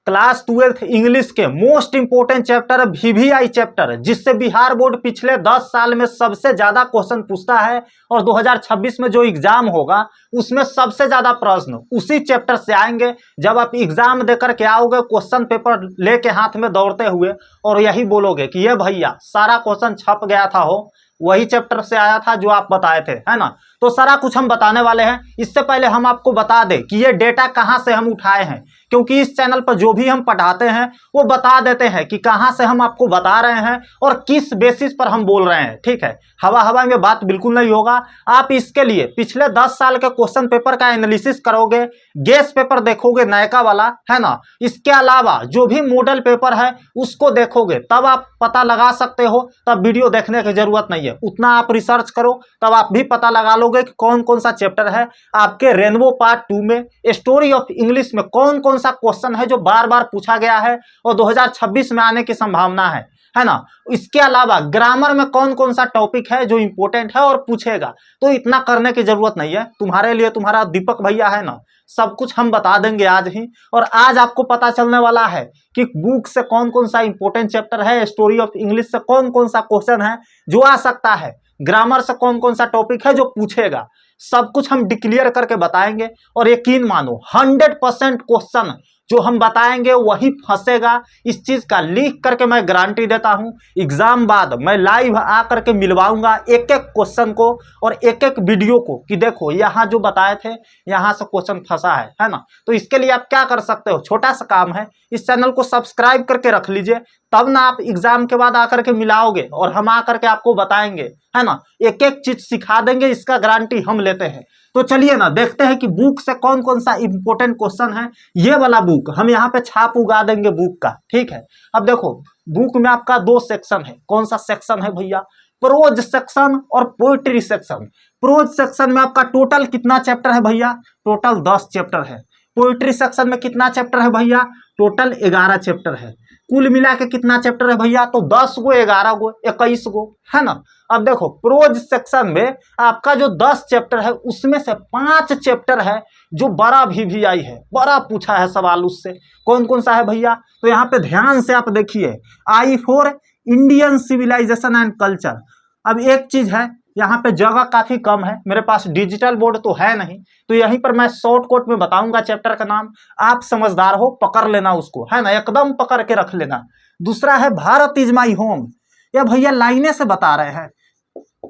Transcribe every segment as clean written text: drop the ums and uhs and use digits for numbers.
Class 12th English के most important chapter VVI chapter, जिससे Bihar board पिछले 10 साल में सबसे ज्यादा क्वेश्चन पूछता है और 2026 में जो एग्जाम होगा उसमें सबसे ज्यादा प्रश्न उसी चैप्टर से आएंगे। जब आप एग्जाम देकर के आओगे क्वेश्चन पेपर लेके हाथ में दौड़ते हुए और यही बोलोगे कि ये भैया सारा क्वेश्चन छप गया था, हो वही चैप्टर से आया था जो आप बताए थे, है ना। तो सारा कुछ हम बताने वाले हैं। इससे पहले हम आपको बता दें कि ये डेटा कहां से हम उठाए हैं, क्योंकि इस चैनल पर जो भी हम पढ़ाते हैं वो बता देते हैं कि कहां से हम आपको बता रहे हैं और किस बेसिस पर हम बोल रहे हैं, ठीक है। हवा हवा में बात बिल्कुल नहीं होगा। आप इसके लिए पिछले 10 साल के क्वेश्चन पेपर का एनालिसिस करोगे, गेस पेपर देखोगे नयका वाला, है ना। इसके अलावा जो भी मॉडल पेपर है उसको देखोगे, तब आप पता लगा सकते हो। तब वीडियो देखने की जरूरत नहीं है, उतना आप रिसर्च करो तब आप भी पता लगा लोगे कि कौन कौन सा चैप्टर है आपके रेनबो पार्ट 2 में। स्टोरी ऑफ इंग्लिश में कौन कौन सा क्वेश्चन है जो बार बार पूछा गया है और 2026 में आने की संभावना है ना। इसके अलावा ग्रामर में कौन कौन सा टॉपिक है जो इंपॉर्टेंट है और पूछेगा। तो इतना करने की जरूरत नहीं है, तुम्हारे लिए तुम्हारा दीपक भैया है ना, सब कुछ हम बता देंगे आज ही। और आज आपको पता चलने वाला है कि बुक से कौन कौन सा इंपॉर्टेंट चैप्टर है, स्टोरी ऑफ इंग्लिश से कौन कौन सा क्वेश्चन है जो आ सकता है, ग्रामर से कौन कौन सा टॉपिक है जो पूछेगा, सब कुछ हम डिक्लेयर करके बताएंगे। और यकीन मानो 100% क्वेश्चन जो हम बताएंगे वही फंसेगा। इस चीज का लिख करके मैं गारंटी देता हूं। एग्जाम बाद मैं लाइव आकर के मिलवाऊंगा एक एक क्वेश्चन को और एक एक वीडियो को कि देखो यहाँ जो बताए थे यहाँ से क्वेश्चन फंसा है ना। तो इसके लिए आप क्या कर सकते हो, छोटा सा काम है, इस चैनल को सब्सक्राइब करके रख लीजिए, तब ना आप एग्जाम के बाद आकर के मिलाओगे और हम आकर के आपको बताएंगे, है ना। एक एक चीज सिखा देंगे, इसका गारंटी हम लेते हैं। तो चलिए ना देखते हैं कि बुक से कौन कौन सा इंपॉर्टेंट क्वेश्चन है। ये वाला बुक हम यहाँ पे छाप उगा देंगे बुक का, ठीक है। अब देखो बुक में आपका 2 सेक्शन है। कौन सा सेक्शन है भैया, प्रोज सेक्शन और पोएट्री सेक्शन। प्रोज सेक्शन में आपका टोटल कितना चैप्टर है भैया, टोटल 10 चैप्टर है। पोएट्री सेक्शन में कितना चैप्टर है भैया, टोटल 11 चैप्टर है। कुल मिला के कितना चैप्टर है भैया, तो 10 गो 11 गो 21 गो, है ना। अब देखो प्रोज सेक्शन में आपका जो 10 चैप्टर है उसमें से 5 चैप्टर है जो बड़ा वीवीआई है, बड़ा पूछा है सवाल उससे। कौन कौन सा है भैया, तो यहाँ पे ध्यान से आप देखिए, I for Indian civilisation and culture. अब एक चीज है, यहाँ पे जगह काफी कम है, मेरे पास डिजिटल बोर्ड तो है नहीं, तो यहीं पर मैं शॉर्टकट में बताऊंगा चैप्टर का नाम। आप समझदार हो, पकड़ लेना उसको, है ना, एकदम पकड़ के रख लेना। दूसरा है भारत इज माई होम। या भैया लाइने से बता रहे हैं,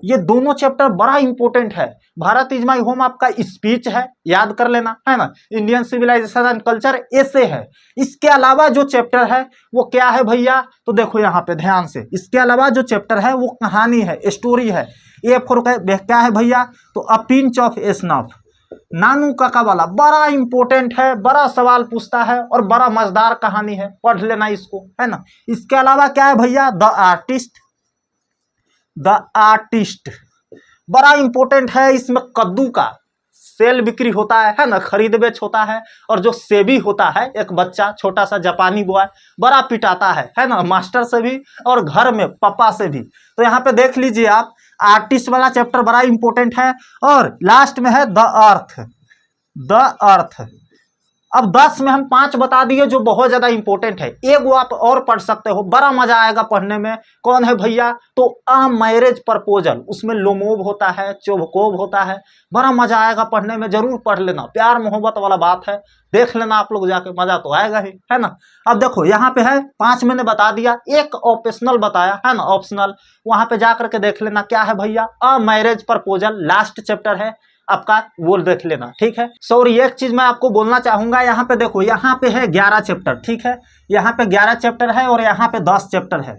ये दोनों चैप्टर बड़ा इंपॉर्टेंट है। भारत इज माई होम आपका स्पीच है, याद कर लेना, है ना। इंडियन सिविलाइजेशन एंड कल्चर ऐसे है। इसके अलावा जो चैप्टर है वो क्या है भैया, तो देखो यहाँ पे ध्यान से, इसके अलावा जो चैप्टर है वो कहानी है, स्टोरी है। ए फॉर क्या है भैया, तो अ पिंच ऑफ स्नफ, नानू काका वाला, बड़ा इंपॉर्टेंट है, बड़ा सवाल पूछता है और बड़ा मजेदार कहानी है, पढ़ लेना इसको, है ना। इसके अलावा क्या है भैया, द आर्टिस्ट। द आर्टिस्ट बड़ा इंपॉर्टेंट है, इसमें कद्दू का सेल बिक्री होता है ना, खरीद बेच होता है। और जो सेबी होता है, एक बच्चा छोटा सा जापानी बॉय बड़ा पिटाता है ना, मास्टर से भी और घर में पापा से भी। तो यहाँ पे देख लीजिए आप, आर्टिस्ट वाला चैप्टर बड़ा इंपॉर्टेंट है। और लास्ट में है द अर्थ। द अर्थ अब 10 में हम 5 बता दिए जो बहुत ज्यादा इंपॉर्टेंट है। एक वो आप और पढ़ सकते हो, बड़ा मजा आएगा पढ़ने में। कौन है भैया, तो अ मैरिज प्रपोजल, उसमें लोमोब होता है, चोभकोब होता है, बड़ा मजा आएगा पढ़ने में, जरूर पढ़ लेना। प्यार मोहब्बत वाला बात है, देख लेना आप लोग जाके, मजा तो आएगा ही, है ना। अब देखो यहाँ पे है 5 मैंने बता दिया, एक ऑप्शनल बताया है ना, ऑप्शनल, वहां पे जाकर के देख लेना क्या है भैया, a marriage proposal last chapter है आपका, वो देख लेना, ठीक है। सॉरी एक चीज मैं आपको बोलना चाहूंगा, यहाँ पे देखो, यहाँ पे है 11 चैप्टर, ठीक है, यहाँ पे 11 चैप्टर है और यहाँ पे 10 चैप्टर है।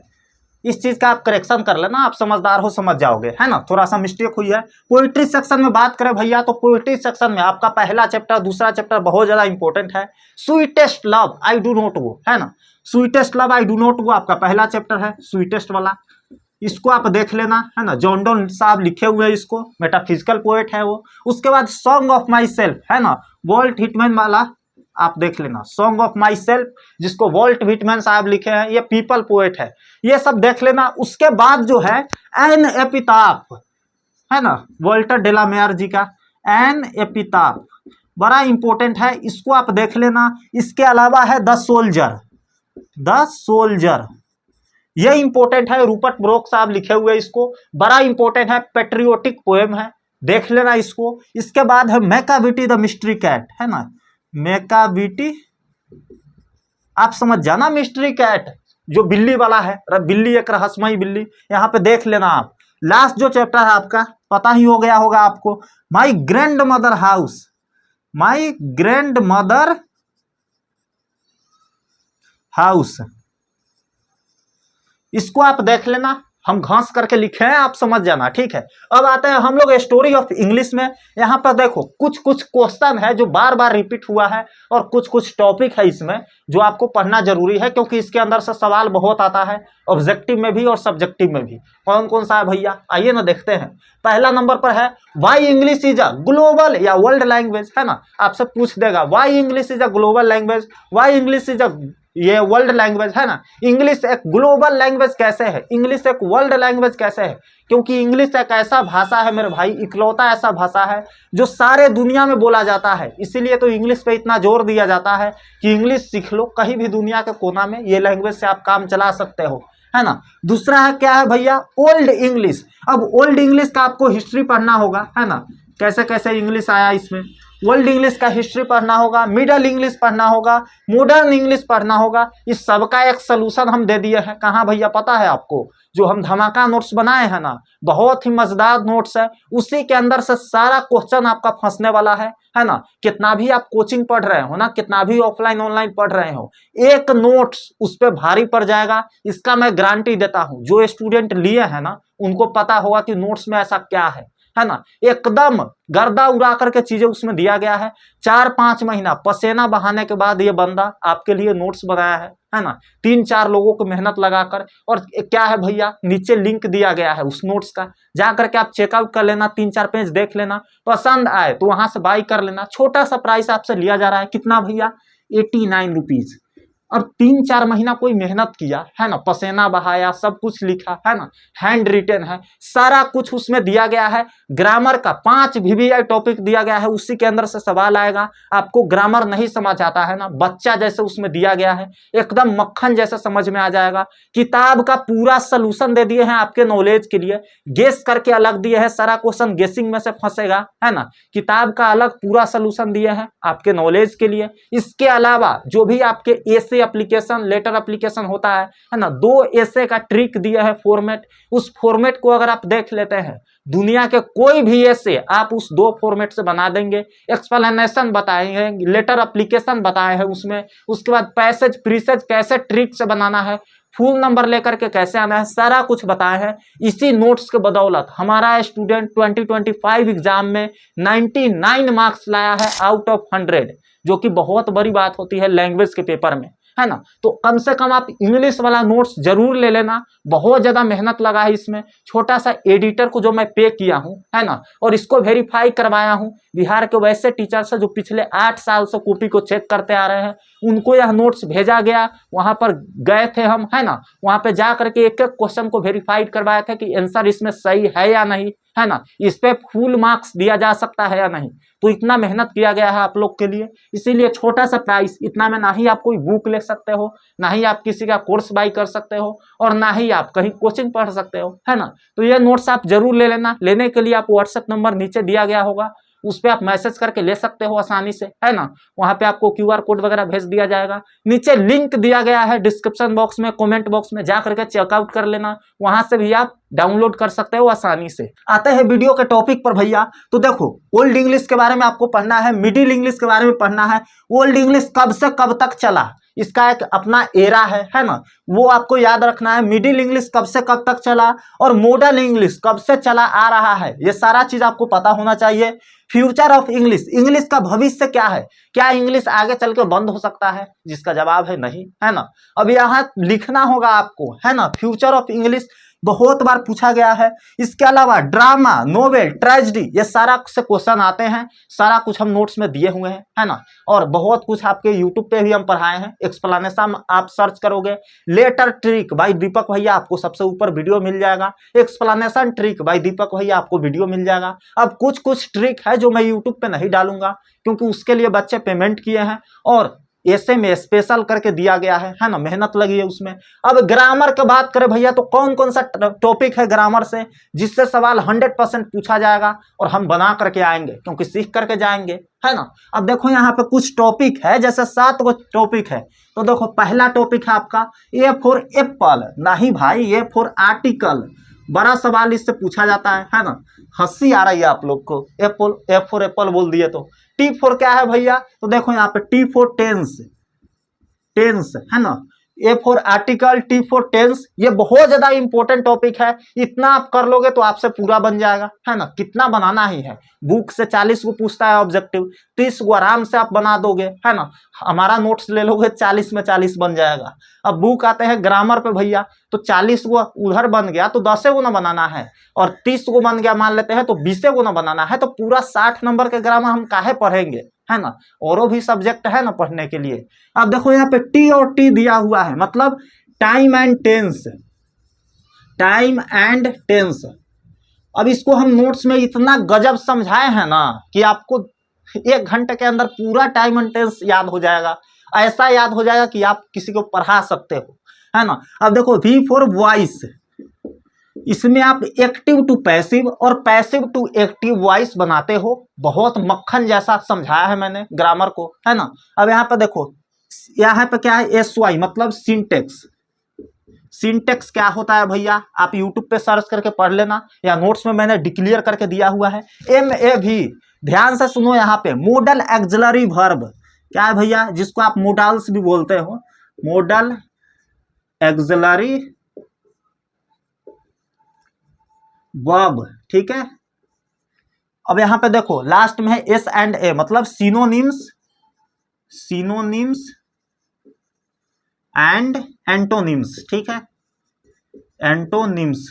इस चीज का आप करेक्शन कर लेना, आप समझदार हो, समझ जाओगे, है ना। थोड़ा सा मिस्टेक हुई है। पोइट्री सेक्शन में बात करें भैया, तो पोइट्री सेक्शन में आपका पहला चैप्टर, दूसरा चैप्टर बहुत ज्यादा इंपॉर्टेंट है। Sweetest love I do not वो, है ना, sweetest love I do not वो आपका पहला चैप्टर है, स्वीटेस्ट वाला, इसको आप देख लेना, है ना। जॉन डॉन साहब लिखे हुए हैं इसको, मेटाफिजिकल पोएट है वो। उसके बाद सॉन्ग ऑफ माई सेल्फ, है ना, वॉल्ट हिटमैन वाला आप देख लेना, सॉन्ग ऑफ माई सेल्फ, जिसको वॉल्ट व्हिटमैन साहब लिखे हैं, ये पीपल पोएट है, ये सब देख लेना। उसके बाद जो है एन एपिताफ, है ना, वॉल्टर डेलामेयर जी का एन एपिताफ, बड़ा इंपॉर्टेंट है, इसको आप देख लेना। इसके अलावा है द सोल्जर, द सोल्जर, ये इंपॉर्टेंट है, रूपर्ट ब्रोक साहब लिखे हुए इसको, बड़ा इंपॉर्टेंट है, पेट्रियोटिक पोएम है, देख लेना इसको। इसके बाद है मैकाविटी द मिस्ट्री कैट, है ना, मैकाविटी, आप समझ जाना, मिस्ट्री कैट जो बिल्ली वाला है, बिल्ली एक रहस्यमयी बिल्ली, यहां पे देख लेना आप। लास्ट जो चैप्टर है आपका पता ही हो गया होगा आपको, my grand mother house, my grand mother house, इसको आप देख लेना, हम घास करके लिखे हैं, आप समझ जाना, ठीक है। अब आते हैं हम लोग स्टोरी ऑफ इंग्लिश में। यहाँ पर देखो कुछ कुछ क्वेश्चन है जो बार बार रिपीट हुआ है और कुछ कुछ टॉपिक है इसमें जो आपको पढ़ना जरूरी है, क्योंकि इसके अंदर से सवाल बहुत आता है, ऑब्जेक्टिव में भी और सब्जेक्टिव में भी। कौन कौन सा है भैया, आइए ना देखते हैं। पहला नंबर पर है why English is a global या वर्ल्ड लैंग्वेज, है ना, आपसे पूछ देगा why English is a global language, why English is a ये वर्ल्ड लैंग्वेज, है ना। इंग्लिश एक ग्लोबल लैंग्वेज कैसे है, इंग्लिश एक वर्ल्ड लैंग्वेज कैसे है, क्योंकि इंग्लिश एक ऐसा भाषा है मेरे भाई, इकलौता ऐसा भाषा है जो सारे दुनिया में बोला जाता है। इसीलिए तो इंग्लिश पे इतना जोर दिया जाता है कि इंग्लिश सीख लो, कहीं भी दुनिया के कोना में ये लैंग्वेज से आप काम चला सकते हो, है ना। दूसरा है क्या है भैया, ओल्ड इंग्लिश। अब ओल्ड इंग्लिश का आपको हिस्ट्री पढ़ना होगा, है ना, कैसे कैसे इंग्लिश आया इसमें, वर्ल्ड इंग्लिश का हिस्ट्री पढ़ना होगा, मिडल इंग्लिश पढ़ना होगा, मॉडर्न इंग्लिश पढ़ना होगा। इस सब का एक सोल्यूशन हम दे दिए हैं, कहाँ भैया पता है आपको, जो हम धमाका नोट्स बनाए हैं ना, बहुत ही मजेदार नोट्स है, उसी के अंदर से सारा क्वेश्चन आपका फंसने वाला है ना। कितना भी आप कोचिंग पढ़ रहे हो ना, कितना भी ऑफलाइन ऑनलाइन पढ़ रहे हो, एक नोट्स उस पर भारी पड़ जाएगा, इसका मैं गारंटी देता हूं। जो स्टूडेंट लिए हैं ना उनको पता होगा कि नोट्स में ऐसा क्या है ना, एकदम गर्दा उड़ा करके चीजें उसमें दिया गया है। 4-5 महीना पसीना बहाने के बाद ये बंदा आपके लिए नोट्स बनाया है ना, 3-4 लोगों को मेहनत लगाकर। और क्या है भैया, नीचे लिंक दिया गया है उस नोट्स का, जा करके आप चेकआउट कर लेना, 3-4 पेज देख लेना, पसंद आए तो वहां से बाई कर लेना। छोटा सा प्राइस आपसे लिया जा रहा है, कितना भैया, 89 रुपीज। और 3-4 महीना कोई मेहनत किया है ना, पसीना बहाया, सब कुछ लिखा है ना, हैंड रिटन है, सारा कुछ उसमें दिया गया है। ग्रामर का 5 VVI टॉपिक दिया गया है, उसी के अंदर से सवाल आएगा। आपको ग्रामर नहीं समझ आता है ना, बच्चा जैसे उसमें दिया गया है, एकदम मक्खन जैसा समझ में आ जाएगा। किताब का पूरा सोल्यूशन दे दिए हैं आपके नॉलेज के लिए, गेस करके अलग दिए हैं, सारा क्वेश्चन गेसिंग में से फंसेगा, है ना। किताब का अलग पूरा सोल्यूशन दिए हैं आपके नॉलेज के लिए। इसके अलावा जो भी आपके एसे एप्लीकेशन, लेटर एप्लीकेशन होता है ना, 2 ऐसे का ट्रिक दिया है फॉर्मेट, उस फॉर्मेट को अगर आप देख लेते हैं, दुनिया के कोई भी ऐसे आप उस 2 फॉर्मेट से बना देंगे। एक्सप्लेनेशन बताएंगे, लेटर एप्लीकेशन बताए हैं उसमें, उसके बाद पैसेज प्रीसेज कैसे ट्रिक से बनाना है, फुल नंबर लेकर के कैसे आना है, सारा कुछ बताए हैं। इसी नोट्स के बदौलत हमारा स्टूडेंट 2025 एग्जाम में 99 मार्क्स लाया है आउट ऑफ 100, जो कि बहुत बड़ी बात होती है लैंग्वेज के पेपर में, है ना। तो कम से कम आप इंग्लिश वाला नोट्स जरूर ले लेना, बहुत ज्यादा मेहनत लगा है इसमें। छोटा सा एडिटर को जो मैं पे किया हूं, है ना, और इसको वेरीफाई करवाया हूं बिहार के वैसे टीचर से जो पिछले 8 साल से कॉपी को चेक करते आ रहे हैं, उनको यह नोट्स भेजा गया। वहां पर गए थे हम, है ना, वहां पे जा करके एक एक क्वेश्चन को वेरीफाइड करवाया था कि आंसर इसमें सही है या नहीं, है ना, इस पे फुल मार्क्स दिया जा सकता है या नहीं। तो इतना मेहनत किया गया है आप लोग के लिए, इसीलिए छोटा सा प्राइस, इतना में ना ही आप कोई बुक ले सकते हो, ना ही आप किसी का कोर्स बाई कर सकते हो, और ना ही आप कहीं कोचिंग पढ़ सकते हो, है ना। तो ये नोट्स आप जरूर ले लेना। लेने के लिए आप व्हाट्सएप नंबर नीचे दिया गया होगा, उस पर आप मैसेज करके ले सकते हो आसानी से, है ना। वहां पे आपको QR कोड वगैरह भेज दिया जाएगा, नीचे लिंक दिया गया है डिस्क्रिप्शन बॉक्स में, कमेंट बॉक्स में, जा करके चेकआउट कर लेना, वहां से भी आप डाउनलोड कर सकते हो आसानी से। आते हैं वीडियो के टॉपिक पर भैया। तो देखो, ओल्ड इंग्लिश के बारे में आपको पढ़ना है, मिडिल इंग्लिश के बारे में पढ़ना है। ओल्ड इंग्लिश कब से कब तक चला, इसका एक अपना एरा है ना, वो आपको याद रखना है। मिडिल इंग्लिश कब से कब तक चला और मॉडर्न इंग्लिश कब से चला आ रहा है, ये सारा चीज आपको पता होना चाहिए। फ्यूचर ऑफ इंग्लिश, इंग्लिश का भविष्य क्या है, क्या इंग्लिश आगे चल के बंद हो सकता है, जिसका जवाब है नहीं, है ना। अब यहाँ लिखना होगा आपको, है ना, फ्यूचर ऑफ इंग्लिश बहुत बार पूछा गया है। इसके अलावा ड्रामा, नोवेल, ट्रेजेडी, ये सारा से क्वेश्चन आते हैं, सारा कुछ हम नोट्स में दिए हुए हैं, है ना। और बहुत कुछ आपके यूट्यूब पे भी हम पढ़ाए हैं, एक्सप्लेनेशन आप सर्च करोगे, लेटर ट्रिक बाय दीपक भैया, आपको सबसे ऊपर वीडियो मिल जाएगा, एक्सप्लेनेशन ट्रिक बाय दीपक भैया, आपको वीडियो मिल जाएगा। अब कुछ कुछ ट्रिक है जो मैं यूट्यूब पे नहीं डालूंगा, क्योंकि उसके लिए बच्चे पेमेंट किए हैं और ऐसे में स्पेशल करके दिया गया है ना, मेहनत लगी है उसमें। अब ग्रामर की बात करें भैया, तो कौन कौन सा टॉपिक है ग्रामर से जिससे सवाल 100% पूछा जाएगा और हम बना करके आएंगे, क्योंकि सीख करके जाएंगे, है ना। अब देखो यहाँ पे कुछ टॉपिक है, जैसे 7 गो टॉपिक है। तो देखो पहला टॉपिक है आपका ए फॉर एप्पल, नहीं भाई ए फॉर आर्टिकल, बड़ा सवाल इससे पूछा जाता है ना। हंसी आ रही है आप लोग को, एप्पल, एफ फॉर एप्पल बोल दिए तो। टी फॉर क्या है भैया, तो देखो यहाँ पे टी फॉर टेंस, टेंस है ना। A for article, T for tense, ये बहुत ज्यादा इंपॉर्टेंट टॉपिक है। इतना आप कर लोगे तो आपसे पूरा बन जाएगा, है ना। कितना बनाना ही है, बुक से 40 को पूछता है ऑब्जेक्टिव, 30 को आराम से आप बना दोगे, है ना। हमारा नोट्स ले लोगे 40 में 40 बन जाएगा। अब बुक आते हैं ग्रामर पे भैया, तो 40 को उधर बन गया तो 10 को ना बनाना है, और 30 को बन गया मान लेते हैं तो 20 को ना बनाना है, तो पूरा 60 नंबर के ग्रामर हम काहे पढ़ेंगे, है ना। और भी सब्जेक्ट है ना पढ़ने के लिए। अब देखो यहाँ पे टी और टी दिया हुआ है, मतलब time and tense, time and tense. अब इसको हम नोट्स में इतना गजब समझाए हैं ना कि आपको 1 घंटे के अंदर पूरा टाइम एंड टेंस याद हो जाएगा, ऐसा याद हो जाएगा कि आप किसी को पढ़ा सकते हो, है ना। अब देखो वी फॉर वॉइस, इसमें आप एक्टिव टू पैसिव और पैसिव टू एक्टिव वॉइस बनाते हो। बहुत मक्खन जैसा समझाया है मैंने ग्रामर को, है ना। अब यहाँ पे देखो, यहाँ पे क्या है, एस वाई मतलब सिंटेक्स। सिंटेक्स क्या होता है भैया, आप यूट्यूब पे सर्च करके पढ़ लेना, या नोट्स में मैंने डिक्लेयर करके दिया हुआ है। एम ए भी, ध्यान से सुनो, यहाँ पे मोडल एक्सिलरी वर्ब क्या है भैया, जिसको आप मोडल्स भी बोलते हो, मोडल एक्सिलरी वर्ब, ठीक है। अब यहां पे देखो लास्ट में है एस एंड ए, मतलब सिनोनिम्स, सिनोनिम्स एंड एंटोनिम्स, ठीक है, एंटोनिम्स।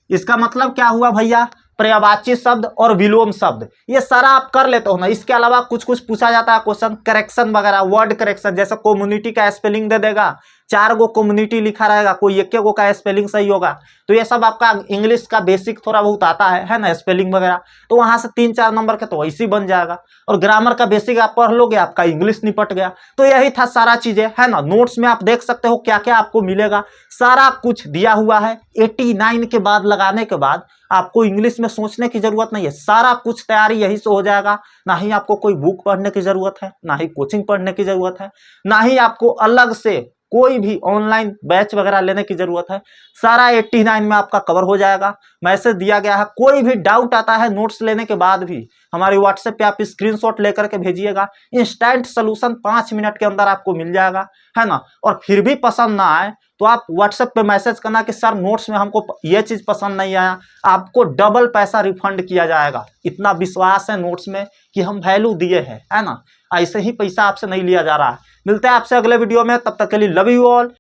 इसका मतलब क्या हुआ भैया, पर्यायवाची शब्द और विलोम शब्द, ये सारा आप कर लेते हो ना। इसके अलावा कुछ कुछ पूछा जाता है क्वेश्चन, करेक्शन वगैरह, वर्ड करेक्शन, जैसे कम्युनिटी का स्पेलिंग दे देगा, 4 गो कम्युनिटी लिखा रहेगा, कोई 1 गो का स्पेलिंग सही होगा। तो ये सब आपका इंग्लिश का बेसिक थोड़ा बहुत आता है ना, स्पेलिंग वगैरह, तो वहां से 3-4 नंबर के तो वैसे ही बन जाएगा। और ग्रामर का बेसिक आप पढ़ लोगे, आपका इंग्लिश निपट गया। तो यही था सारा चीजें, है ना। नोट्स में आप देख सकते हो क्या क्या आपको मिलेगा, सारा कुछ दिया हुआ है। 89 के बाद लगाने के बाद आपको इंग्लिश में सोचने की जरूरत नहीं है, सारा कुछ तैयारी यही से हो जाएगा। ना ही आपको कोई बुक पढ़ने की जरूरत है, ना ही कोचिंग पढ़ने की जरूरत है, ना ही आपको अलग से कोई भी ऑनलाइन बैच वगैरह लेने की जरूरत है। सारा 89 में आपका कवर हो जाएगा। मैसेज दिया गया है, कोई भी डाउट आता है नोट्स लेने के बाद भी हमारे व्हाट्सएप पे आप स्क्रीनशॉट लेकर के भेजिएगा, इंस्टेंट सोल्यूशन 5 मिनट के अंदर आपको मिल जाएगा, है ना। और फिर भी पसंद ना आए तो आप व्हाट्सएप पे मैसेज करना कि सर नोट्स में हमको ये चीज पसंद नहीं आया, आपको डबल पैसा रिफंड किया जाएगा। इतना विश्वास है नोट्स में कि हम वैल्यू दिए हैं, है ना। ऐसे ही पैसा आपसे नहीं लिया जा रहा है। मिलते हैं आपसे अगले वीडियो में, तब तक के लिए लव यू ऑल।